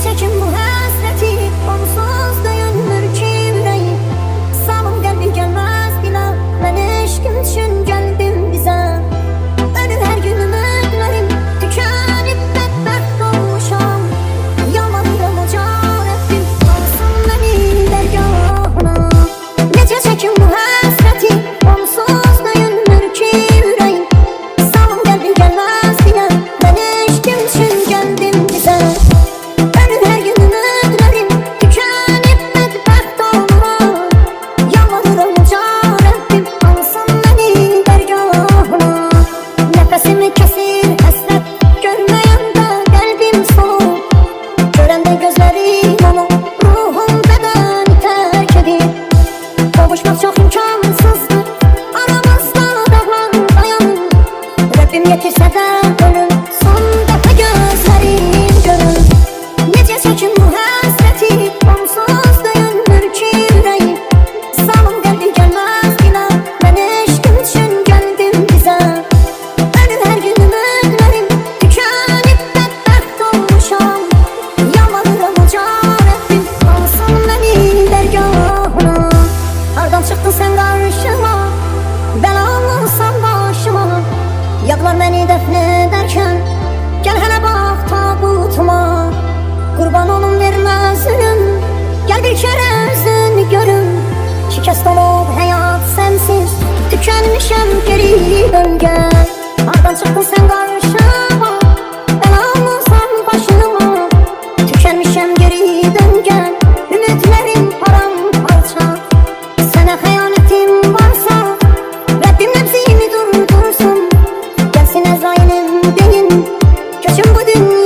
çekim bu həsrəti, onsuz döyünür ki ürəyim. Salım qəlbi gəlməz bilə, mən eşqim üçün gəldim bizə. Ölür hər gün ümidlərim, tükənib bədbəxt olmuşam. Yalvarıram uca Rəbbim, alsın məni dərgahına. Necə çəkim bu həsrəti, onsuz döyünür ki ürəyim. Salım qəlbi gəlməz bilə, mən eşqim üçün gəldim bizə. Ölür hər gün ümidlərim, tükənib bədbəxt olmuşam. Yalvarıram uca Rəbbim, alsın məni dərgahına. Nəfəsimi kəsir həsrət, görməyəndə qəlbim solur. Görəndə gözlərim onu, ruhum bədəni tərk edir. Qovuşmaq çox imkansızdır, aramızda dağlar dayanır. Rəbbim yetirsə də ölüm, son dəfə gözlərim görür. Necə çəkim bu həsrəti, onsuz döyünür ki ürəyim. Salım qəlbi gəlməz bilə, mən eşqim üçün gəldim bizə. Ölür hər gün ümidlərim, tükənib bədbəxt olmuşam. Yalvarıram uca Rəbbim, alsın məni dərgahına. Hardan çıxdın sən qarşıma, bəlalıysan başıma. Yadlar məni dəfn edərkən, gəl hələ bax tabutuma. Qurban olum verməz ölüm, gəl bir kərə üzünü görüm. Şikəst olub həyat sənsiz, tükənmişəm geri dön gəl. Hardan çıxdın sən qarşıma, bəlalıysan başıma. Tükənmişəm geri dön gəl, ümidlərim paramparça. Sənə xəyanətim varsa, Rəbbim nəbzimi durdursun. Gəlsin Əzrailim deyin, köçün bu dünya.